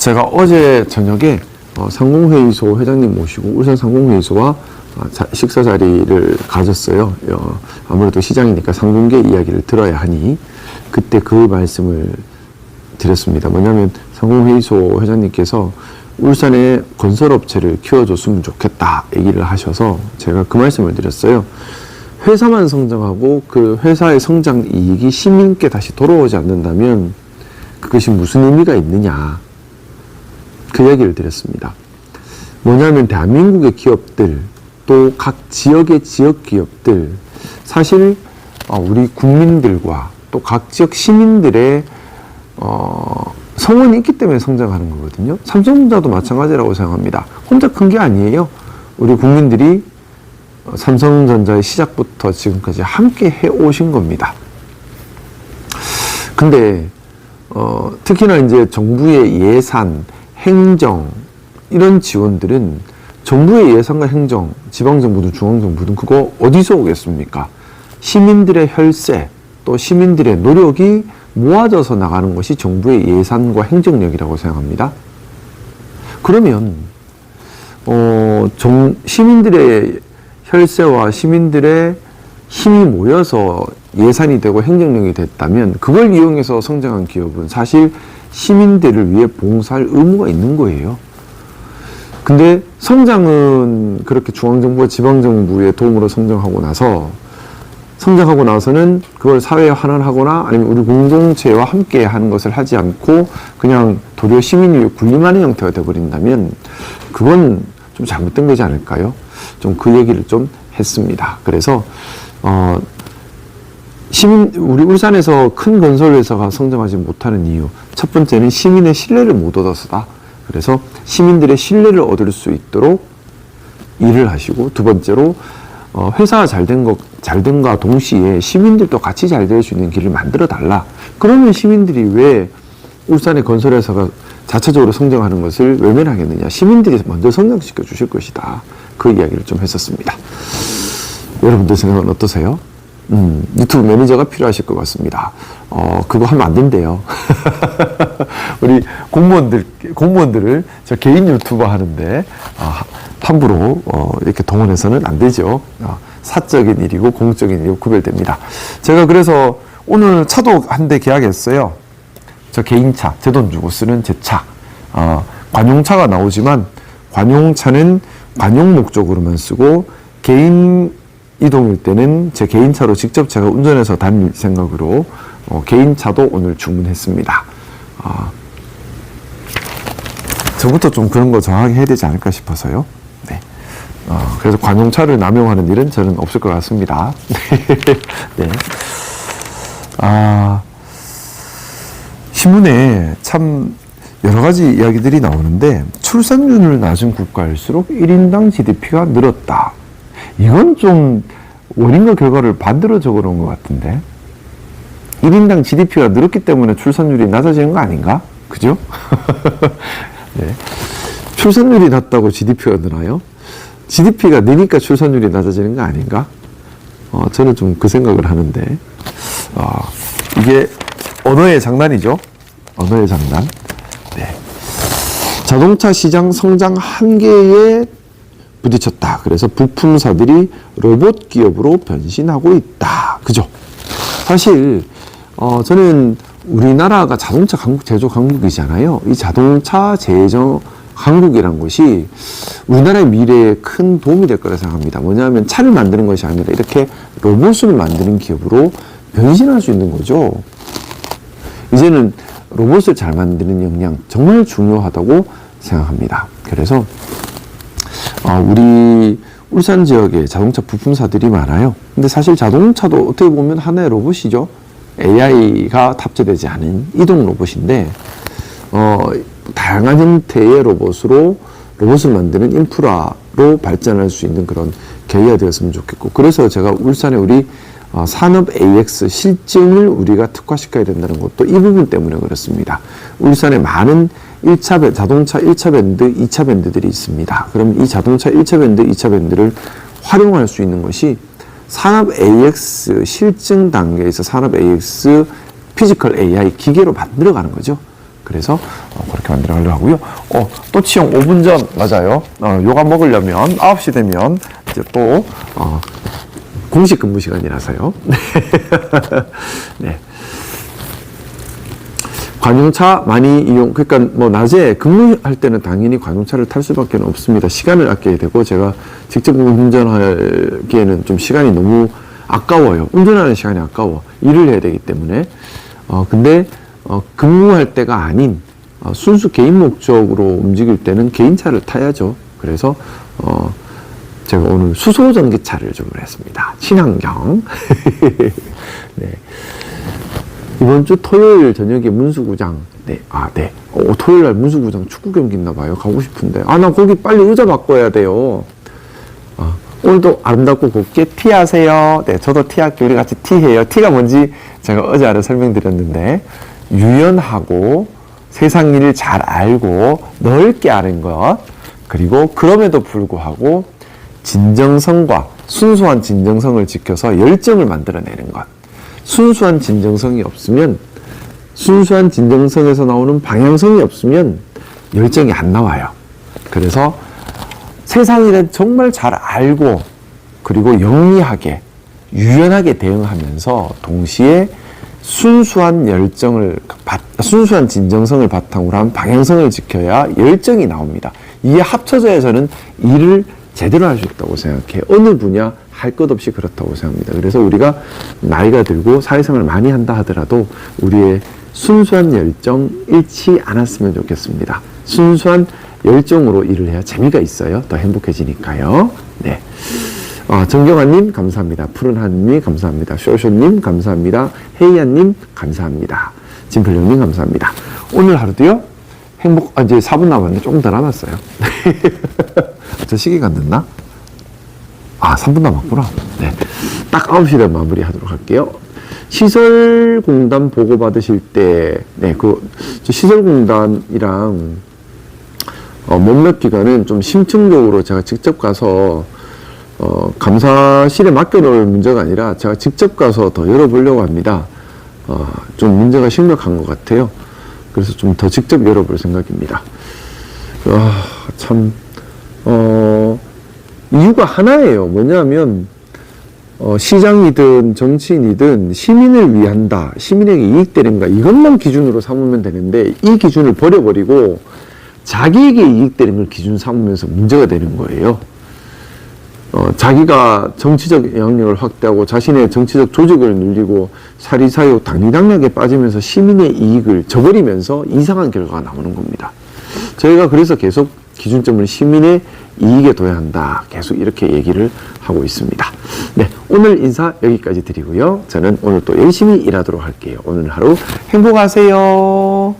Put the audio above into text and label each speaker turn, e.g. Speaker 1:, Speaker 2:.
Speaker 1: 제가 어제 저녁에 상공회의소 회장님 모시고 울산 상공회의소와 식사 자리를 가졌어요. 아무래도 시장이니까 상공계 이야기를 들어야 하니 그때 그 말씀을 드렸습니다. 뭐냐면 상공회의소 회장님께서 울산에 건설업체를 키워줬으면 좋겠다 얘기를 하셔서 제가 그 말씀을 드렸어요. 회사만 성장하고 그 회사의 성장 이익이 시민께 다시 돌아오지 않는다면 그것이 무슨 의미가 있느냐, 그 얘기를 드렸습니다. 뭐냐면 대한민국의 기업들 또 각 지역의 지역 기업들, 사실 우리 국민들과 또 각 지역 시민들의 성원이 있기 때문에 성장하는 거거든요. 삼성전자도 마찬가지라고 생각합니다. 혼자 큰 게 아니에요. 우리 국민들이 삼성전자의 시작부터 지금까지 함께 해오신 겁니다. 근데 특히나 이제 정부의 예산, 행정 이런 지원들은 정부의 예산과 행정, 지방정부든 중앙정부든 그거 어디서 오겠습니까? 시민들의 혈세 또 시민들의 노력이 모아져서 나가는 것이 정부의 예산과 행정력이라고 생각합니다. 그러면 시민들의 혈세와 시민들의 힘이 모여서 예산이 되고 행정력이 됐다면 그걸 이용해서 성장한 기업은 사실 시민들을 위해 봉사할 의무가 있는 거예요. 근데 성장은 그렇게 중앙정부와 지방정부의 도움으로 성장하고 나서는 그걸 사회에 환원하거나 아니면 우리 공동체와 함께 하는 것을 하지 않고 그냥 도리어 시민이 군림하는 형태가 되어버린다면 그건 좀 잘못된 거지 않을까요? 좀 그 얘기를 좀 했습니다. 그래서 우리 울산에서 큰 건설회사가 성장하지 못하는 이유, 첫 번째는 시민의 신뢰를 못 얻어서다. 그래서 시민들의 신뢰를 얻을 수 있도록 일을 하시고, 두 번째로 회사가 잘된과 동시에 시민들도 같이 잘 될 수 있는 길을 만들어 달라. 그러면 시민들이 왜 울산의 건설회사가 자체적으로 성장하는 것을 외면하겠느냐. 시민들이 먼저 성장시켜 주실 것이다. 그 이야기를 좀 했었습니다. 여러분들 생각은 어떠세요? 유튜브 매니저가 필요하실 것 같습니다. 그거 하면 안 된대요. 우리 공무원들을 저 개인 유튜버 하는데, 함부로, 이렇게 동원해서는 안 되죠. 사적인 일이고 공적인 일이고 구별됩니다. 제가 그래서 오늘 차도 한 대 계약했어요. 저 개인차, 제 돈 주고 쓰는 제 차. 관용차가 나오지만, 관용차는 관용 목적으로만 쓰고, 개인 이동일 때는 제 개인차로 직접 제가 운전해서 다닐 생각으로 개인차도 오늘 주문했습니다. 저부터 좀 그런 거 정확하게 해야 되지 않을까 싶어서요. 네. 그래서 관용차를 남용하는 일은 저는 없을 것 같습니다. 네. 신문에 참 여러 가지 이야기들이 나오는데, 출산율을 낮은 국가일수록 1인당 GDP가 늘었다. 이건 좀 원인과 결과를 반대로 적어 놓은 것 같은데, 1인당 GDP가 늘었기 때문에 출산율이 낮아지는 거 아닌가? 그죠? 네. 출산율이 낮다고 GDP가 늘어요? GDP가 느니까 출산율이 낮아지는 거 아닌가? 저는 좀 그 생각을 하는데, 이게 언어의 장난이죠? 언어의 장난. 네. 자동차 시장 성장 한계에 부딪혔다. 그래서 부품사들이 로봇 기업으로 변신하고 있다. 그죠? 사실 저는 우리나라가 자동차 제조 강국이잖아요. 이 자동차 제조 강국이란 것이 우리나라의 미래에 큰 도움이 될 거라 생각합니다. 뭐냐면 차를 만드는 것이 아니라 이렇게 로봇을 만드는 기업으로 변신할 수 있는 거죠. 이제는 로봇을 잘 만드는 역량 정말 중요하다고 생각합니다. 그래서 우리 울산 지역에 자동차 부품사들이 많아요. 근데 사실 자동차도 어떻게 보면 하나의 로봇이죠. AI가 탑재되지 않은 이동 로봇인데, 다양한 형태의 로봇을 만드는 인프라로 발전할 수 있는 그런 계기가 되었으면 좋겠고, 그래서 제가 울산에 우리 산업 AX 실증을 우리가 특화시켜야 된다는 것도 이 부분 때문에 그렇습니다. 울산에 많은 자동차 1차 밴드, 2차 밴드들이 있습니다. 그럼 이 자동차 1차 밴드, 2차 밴드를 활용할 수 있는 것이 산업 AX 실증 단계에서 산업 AX 피지컬 AI 기계로 만들어가는 거죠. 그래서 그렇게 만들어 가려고 하고요. 또 치용 5분 전 맞아요. 요가 먹으려면 9시 되면 이제 또 공식 근무 시간이라서요. 네. 관용차 많이 그러니까 뭐 낮에 근무할 때는 당연히 관용차를 탈 수밖에 없습니다. 시간을 아껴야 되고, 제가 직접 운전하기에는 좀 시간이 너무 아까워요. 운전하는 시간이 아까워. 일을 해야 되기 때문에. 근데 근무할 때가 아닌 순수 개인 목적으로 움직일 때는 개인차를 타야죠. 그래서 제가 오늘 수소 전기차를 주문했습니다. 친환경. 네. 이번 주 토요일 저녁에 문수구장. 네. 토요일 날 문수구장 축구 경기 있나 봐요. 가고 싶은데. 나 거기 빨리 의자 바꿔야 돼요. 오늘도 아름답고 곱게 티하세요. 네. 저도 티할게요. 우리 같이 티해요. 티가 뭔지 제가 어제 알아 설명드렸는데, 유연하고 세상 일을 잘 알고 넓게 아는 것, 그리고 그럼에도 불구하고 진정성과 순수한 진정성을 지켜서 열정을 만들어내는 것. 순수한 진정성이 없으면, 순수한 진정성에서 나오는 방향성이 없으면 열정이 안 나와요. 그래서 세상 일은 정말 잘 알고, 그리고 영리하게 유연하게 대응하면서 동시에 순수한 순수한 진정성을 바탕으로 한 방향성을 지켜야 열정이 나옵니다. 이게 합쳐져야 저는 일을 제대로 할 수 있다고 생각해요. 어느 분야 할 것 없이 그렇다고 생각합니다. 그래서 우리가 나이가 들고 사회생활을 많이 한다 하더라도 우리의 순수한 열정 잃지 않았으면 좋겠습니다. 순수한 열정으로 일을 해야 재미가 있어요. 더 행복해지니까요. 네. 정경아님 감사합니다. 푸른하늘님 감사합니다. 쇼쇼님 감사합니다. 헤이야님 감사합니다. 진필령님 감사합니다. 오늘 하루도요 이제 4분 남았는데 조금 더 남았어요. 저 시계가 늦나? 3분 남았구나. 네. 딱 9시에 마무리하도록 할게요. 시설공단 보고 받으실 때, 저 시설공단이랑 몇몇 기관은 좀 심층적으로 제가 직접 가서 감사실에 맡겨놓을 문제가 아니라 제가 직접 가서 더 열어보려고 합니다. 좀 문제가 심각한 것 같아요. 그래서 좀 더 직접 열어볼 생각입니다. 이유가 하나예요. 뭐냐면 시장이든 정치인이든 시민을 위한다, 시민에게 이익되는가, 이것만 기준으로 삼으면 되는데, 이 기준을 버려버리고 자기에게 이익되는 걸 기준 삼으면서 문제가 되는 거예요. 자기가 정치적 영향력을 확대하고 자신의 정치적 조직을 늘리고 사리사욕 당리당략에 빠지면서 시민의 이익을 저버리면서 이상한 결과가 나오는 겁니다. 저희가 그래서 계속 기준점을 시민의 이익에 둬야 한다, 계속 이렇게 얘기를 하고 있습니다. 네, 오늘 인사 여기까지 드리고요. 저는 오늘 또 열심히 일하도록 할게요. 오늘 하루 행복하세요.